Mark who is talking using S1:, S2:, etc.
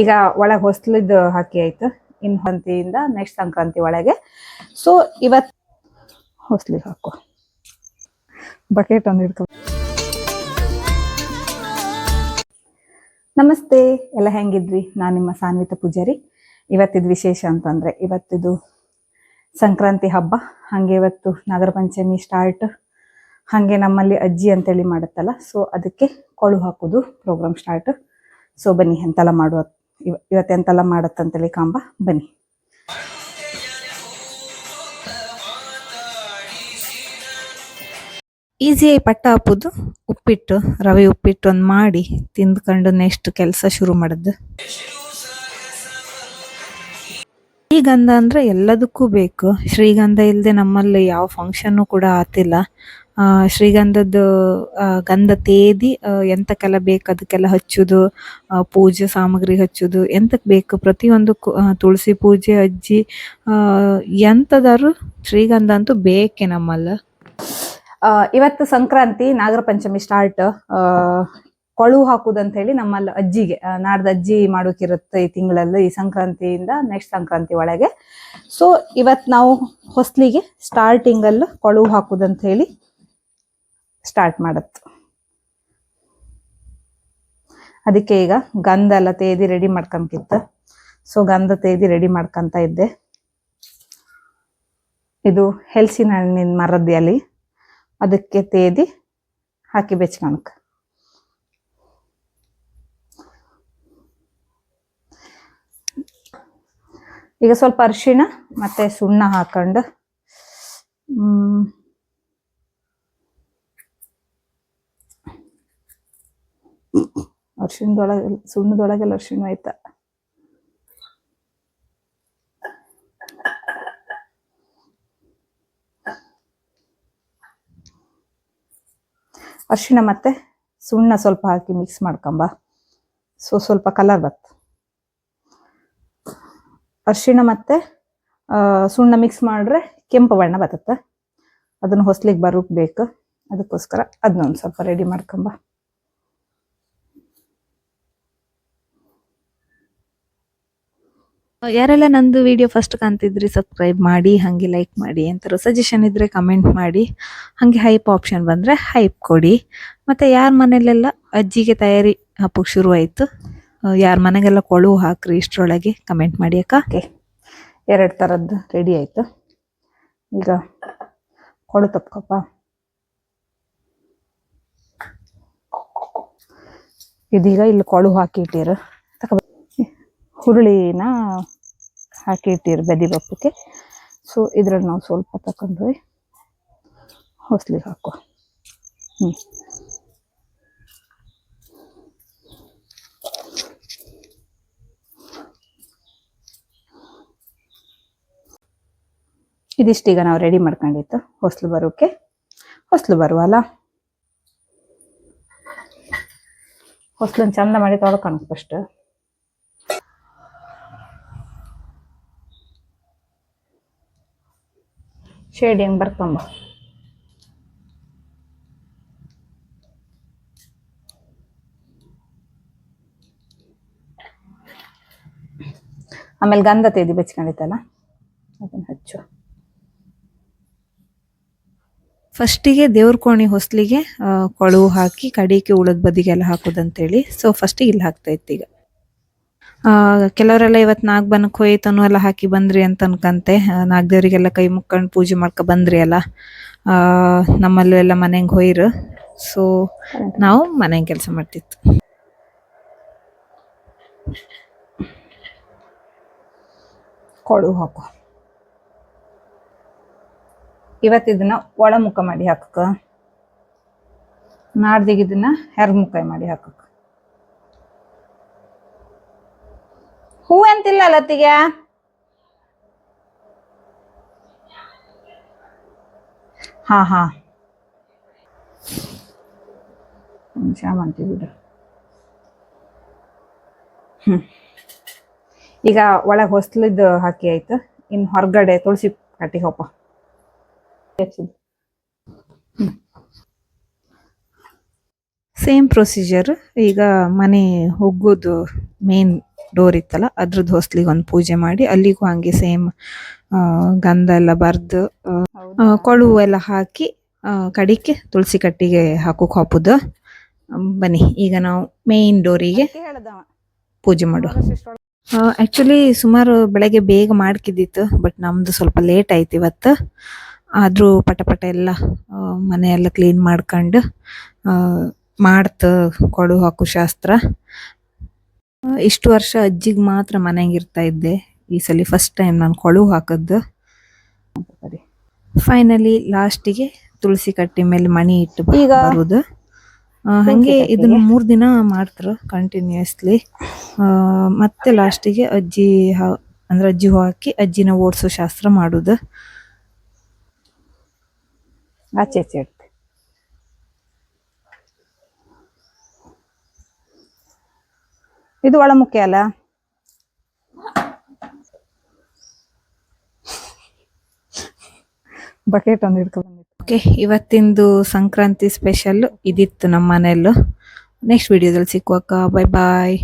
S1: ಈಗ ಒಳಗೆ ಹೊಸ್ಲಿದ್ದು ಹಾಕಿ ಆಯ್ತು. ಇನ್ನು ಸಂಕ್ರಾಂತಿಯಿಂದ ನೆಕ್ಸ್ಟ್ ಸಂಕ್ರಾಂತಿ ಒಳಗೆ. ಸೊ ಇವತ್ತು ಹೊಸ್ಲಿಗೆ ಹಾಕುವ. ಬಕೆಟ್ ಒಂದು ಹಿಡ್ಕೊ. ನಮಸ್ತೆ, ಎಲ್ಲ ಹೆಂಗಿದ್ರಿ? ನಾನು ನಿಮ್ಮ ಸಾನ್ವಿತ ಪೂಜಾರಿ. ಇವತ್ತಿದು ವಿಶೇಷ ಅಂತಂದ್ರೆ ಇವತ್ತಿದು ಸಂಕ್ರಾಂತಿ ಹಬ್ಬ. ಹಾಗೆ ಇವತ್ತು ನಾಗರ ಪಂಚಮಿ ಸ್ಟಾರ್ಟ್. ಹಾಗೆ ನಮ್ಮಲ್ಲಿ ಅಜ್ಜಿ ಅಂತೇಳಿ ಮಾಡುತ್ತಲ್ಲ, ಸೊ ಅದಕ್ಕೆ ಕೊಳು ಹಾಕೋದು ಪ್ರೋಗ್ರಾಮ್ ಸ್ಟಾರ್ಟ್. ಸೊ ಬನ್ನಿ ಎಂತೆಲ್ಲ ಮಾಡುವ, ಇವತ್ತೆಂತೆಲ್ಲ ಮಾಡತ್ತಂತೇಳಿ ಕಾಂಬ, ಬನ್ನಿ. ಈಸಿಯಾಗಿ ಪಟ್ಟ ಹಾಕೋದು ಉಪ್ಪಿಟ್ಟು, ರವೆ ಉಪ್ಪಿಟ್ಟು ಒಂದು ಮಾಡಿ ತಿಂದ್ಕೊಂಡು ನೆಕ್ಸ್ಟ್ ಕೆಲಸ ಶುರು ಮಾಡೋದು. ಶ್ರೀಗಂಧ ಅಂದ್ರೆ ಎಲ್ಲದಕ್ಕೂ ಬೇಕು. ಶ್ರೀಗಂಧ ಇಲ್ಲದೆ ನಮ್ಮಲ್ಲಿ ಯಾವ ಫಂಕ್ಷನ್ನು ಕೂಡ ಆತಿಲ್ಲ. ಶ್ರೀಗಂಧದ ಗಂಧ ತೇದಿ ಎಂತಕ್ಕೆಲ್ಲ ಬೇಕು ಅದಕ್ಕೆಲ್ಲ ಹಚ್ಚೋದು, ಪೂಜೆ ಸಾಮಗ್ರಿ ಹಚ್ಚೋದು, ಎಂತಕ್ಕೆ ಬೇಕು ಪ್ರತಿಯೊಂದಕ್ಕೂ, ತುಳಸಿ ಪೂಜೆ ಅಜ್ಜಿ ಎಂತದಾರು ಶ್ರೀಗಂಧ ಅಂತೂ ಬೇಕೇ ನಮ್ಮಲ್ಲ. ಇವತ್ತು ಸಂಕ್ರಾಂತಿ, ನಾಗರ ಪಂಚಮಿ ಸ್ಟಾರ್ಟ್. ಕೊಳು ಹಾಕುದಂತ ಹೇಳಿ ನಮ್ಮಲ್ಲಿ ಅಜ್ಜಿಗೆ, ನಾಡ್ದು ಅಜ್ಜಿ ಮಾಡೋಕಿರುತ್ತೆ ಈ ತಿಂಗಳಲ್ಲಿ, ಈ ಸಂಕ್ರಾಂತಿಯಿಂದ ನೆಕ್ಸ್ಟ್ ಸಂಕ್ರಾಂತಿ ಒಳಗೆ. ಸೊ ಇವತ್ತು ನಾವು ಹೊಸ್ಲಿಗೆ ಸ್ಟಾರ್ಟಿಂಗಲ್ಲಿ ಕೊಳು ಹಾಕುದಂತ ಹೇಳಿ ಸ್ಟಾರ್ಟ್ ಮಾಡತ್ತು. ಅದಕ್ಕೆ ಈಗ ಗಂಧ ಎಲ್ಲ ತೇದಿ ರೆಡಿ ಮಾಡ್ಕೊಂತಿತ್ತು. ಸೊ ಗಂಧ ತೇದಿ ರೆಡಿ ಮಾಡ್ಕೊಂತ ಇದ್ದೆ. ಇದು ಹೆಲ್ಸಿನ ಹಣ್ಣಿನ ಮರದ ಎಲೆ, ಅದಕ್ಕೆ ತೇದಿ ಹಾಕಿ ಬೆಚ್ಕಣಕ್. ಈಗ ಸ್ವಲ್ಪ ಅರಿಶಿಣ ಮತ್ತೆ ಸುಣ್ಣ ಹಾಕೊಂಡು ಅರಿಶಿಣದೊಳಗೆ ಸುಣ್ಣದೊಳಗೆಲ್ಲ ಅರಿಶಿಣ ಆಯ್ತಾ. ಅರಿಶಿಣ ಮತ್ತೆ ಸುಣ್ಣ ಸ್ವಲ್ಪ ಹಾಕಿ ಮಿಕ್ಸ್ ಮಾಡ್ಕೊಂಬ. ಸೊ ಸ್ವಲ್ಪ ಕಲರ್ ಬತ್ತು. ಅರಿಶಿಣ ಮತ್ತೆ ಸುಣ್ಣ ಮಿಕ್ಸ್ ಮಾಡ್ರೆ ಕೆಂಪು ಬಣ್ಣ ಬರ್ತದೆ. ಅದನ್ನ ಹೊಸ್ಲಿಗೆ ಬರೋಕ್ ಬೇಕು, ಅದಕ್ಕೋಸ್ಕರ ಅದನ್ನೊಂದು ಸ್ವಲ್ಪ ರೆಡಿ ಮಾಡ್ಕೊಂಬ. ಯಾರೆಲ್ಲ ನಂದು ವಿಡಿಯೋ ಫಸ್ಟ್ ಕಾಣ್ತಿದ್ರಿ ಸಬ್ಸ್ಕ್ರೈಬ್ ಮಾಡಿ, ಹಾಗೆ ಲೈಕ್ ಮಾಡಿ, ಎಂತಾರು ಸಜೆಷನ್ ಇದ್ರೆ ಕಮೆಂಟ್ ಮಾಡಿ, ಹಾಗೆ ಹೈಪ್ ಆಪ್ಷನ್ ಬಂದರೆ ಹೈಪ್ ಕೊಡಿ. ಮತ್ತು ಯಾರ ಮನೇಲೆಲ್ಲ ಅಜ್ಜಿಗೆ ತಯಾರಿ ಹಬ್ಬಕ್ಕೆ ಶುರು ಆಯಿತು, ಯಾರ ಮನೆಗೆಲ್ಲ ಕೊಳು ಹಾಕ್ರಿ ಇಷ್ಟರೊಳಗೆ ಕಮೆಂಟ್ ಮಾಡಿ ಅಕ್ಕ. ಓಕೆ, 2 ಥರದ್ದು ರೆಡಿ ಆಯಿತು. ಈಗ ಕೊಳು ತಪ್ಕಪ್ಪ. ಇದೀಗ ಇಲ್ಲಿ ಕೊಳು ಹಾಕಿ ಇಟ್ಟಿರು, ಹುರುಳಿನ ಹಾಕಿ ಇಟ್ಟಿರು ಬೆದಿ ಬಪ್ಪಕ್ಕೆ. ಸೊ ಇದ್ರಲ್ಲಿ ನಾವು ಸ್ವಲ್ಪ ತಕೊಂಡ್ವಿ ಹೊಸ್ಲಿಗೆ ಹಾಕುವ. ಇದಿಷ್ಟೀಗ ನಾವು ರೆಡಿ ಮಾಡ್ಕೊಂಡಿತ್ತು ಹೊಸ್ಲು ಬರೋಕೆ. ಹೊಸ್ಲು ಬರುವಲ್ಲ, ಹೊಸ್ಲನ್ನು ಚಂದ ಮಾಡಿ ತೊಳ್ಕೊಂಡು ಫಸ್ಟ್. ಶೇಡ್ ಹೆಂಗ್ ಬರ್ಕೊಂಬ. ಆಮೇಲೆ ಗಂಧ ತೇದಿ ಬೆಚ್ಕೊಂಡಿತ್ತಲ್ಲ ಅದನ್ನ ಹಚ್ಚು. ಫಸ್ಟಿಗೆ ದೇವ್ರ ಕೋಣಿ ಹೊಸ್ಲಿಗೆ ಕೊಳು ಹಾಕಿ ಕಡಿಕೆ ಉಳದ ಬದಿಗೆಲ್ಲ ಹಾಕೋದಂತೇಳಿ. ಸೊ ಫಸ್ಟಿಗೆ ಇಲ್ಲಿ ಹಾಕ್ತಾ ಇತ್ತು. ಈಗ ಕೆಲವರೆಲ್ಲ ಇವತ್ತು ನಾಗಬನಕ್ಕೆ ಹೋಯ್ತನು ಎಲ್ಲ ಹಾಕಿ ಬಂದ್ರಿ ಅಂತ ಅನ್ಕಂತೆ. ನಾಗದೇವ್ರಿಗೆಲ್ಲ ಕೈ ಮುಕ್ಕೊಂಡು ಪೂಜೆ ಮಾಡ್ಕೊ ಬಂದ್ರಿ ಅಲ್ಲ. ನಮ್ಮಲ್ಲೂ ಎಲ್ಲ ಮನೆಗೆ ಹೋಯ್ರು. ಸೊ ನಾವು ಮನೆಗೆ ಕೆಲಸ ಮಾಡ್ತಿತ್ತು. ಕೊಳು ಹಾಕು. ಇವತ್ತಿದನ್ನ ಒಳ ಮುಖ ಮಾಡಿ ಹಾಕಕ್ಕ, ನಾಡ್ದಿಗೆ ಇದನ್ನ ಹೆರ್ಗ್ ಮುಖ ಮಾಡಿ ಹಾಕಕ್ಕ. ಹೂ ಎಂತಿಲ್ಲ ಲತ್ತಿಗೆ. ಹಾ ಹಾ ಶಾಮಂತಿ ಬಿಡು. ಈಗ ಒಳಗೆ ಹೊಸ್ಲಿದ್ದು ಹಾಕಿ ಆಯ್ತು. ಇನ್ನು ಹೊರಗಡೆ ತುಳಸಿ ಕಟ್ಟಿ ಹೋಪ. Same procedure. ಈಗ ಮನೆ ಹೋಗೋದು ಮೇನ್ ಡೋರ್ ಇತ್ತಲ್ಲ ಅದ್ರದ್ದು ಹೊಸ್ಲಿಗೆ ಒಂದು ಪೂಜೆ ಮಾಡಿ ಅಲ್ಲಿಗೂ ಹಂಗೆ ಸೇಮ್ ಗಂಧ ಎಲ್ಲ ಬರ್ದು ಕೊಳು ಎಲ್ಲ ಹಾಕಿ ಕಡಿಕೆ ತುಳಸಿ ಕಟ್ಟಿಗೆ ಹಾಕೋಕ್ ಹಾಪುದು. ಬನ್ನಿ ಈಗ ನಾವು ಮೇನ್ ಡೋರಿಗೆ ಪೂಜೆ ಮಾಡುವ. ಆಕ್ಚುಲಿ ಸುಮಾರು ಬೆಳಗ್ಗೆ ಬೇಗ ಮಾಡ್ಕಿದ್ದಿತ್ತು, ಬಟ್ ನಮ್ದು ಸ್ವಲ್ಪ ಲೇಟ್ ಆಯ್ತು ಇವತ್ತು. ಆದ್ರೂ ಪಟ ಪಟ ಎಲ್ಲ ಮನೆಯೆಲ್ಲ ಕ್ಲೀನ್ ಮಾಡ್ಕೊಂಡು ಮಾಡ್ತ ಕೊಡು ಹಾಕು ಶಾಸ್ತ್ರ. ಇಷ್ಟು ವರ್ಷ ಅಜ್ಜಿಗೆ ಮಾತ್ರ ಮನೆಗೆ ಇರ್ತಾ ಇದ್ದೆ, ಈ ಸಲ ಫಸ್ಟ್ ಟೈಮ್ ನಾನು ಕೊಳು ಹಾಕದ್ದು. ಫೈನಲಿ ಲಾಸ್ಟಿಗೆ ತುಳಸಿ ಕಟ್ಟಿ ಮೇಲೆ ಮಣಿ ಇಟ್ಟು ಬರುದು. ಹಂಗೆ ಇದನ್ನ 3 ದಿನ ಮಾಡ್ತಾರೆ ಕಂಟಿನ್ಯೂಸ್ಲಿ. ಮತ್ತೆ ಲಾಸ್ಟಿಗೆ ಅಜ್ಜಿ ಅಂದ್ರೆ ಅಜ್ಜಿ ಹಾಕಿ ಅಜ್ಜಿನ ಓಡಿಸೋ ಶಾಸ್ತ್ರ ಮಾಡುದು. ಆಚೆ ಆಚೆ ಇಡ್ತೆ. ಇದು ಒಳಮುಖೆ ಅಲ್ಲ. ಬಕೆಟ್ ಒಂದು ಹಿಡ್ಕೊ ಬಂದಿತ್ತು. ಓಕೆ, ಇವತ್ತಿಂದು ಸಂಕ್ರಾಂತಿ ಸ್ಪೆಷಲ್ ಇದಿತ್ತು ನಮ್ಮ ಮನೆಯಲ್ಲೂ. ನೆಕ್ಸ್ಟ್ ವಿಡಿಯೋದಲ್ಲಿ ಸಿಕ್ಕುವಕ್ಕ. ಬಾಯ್ ಬಾಯ್.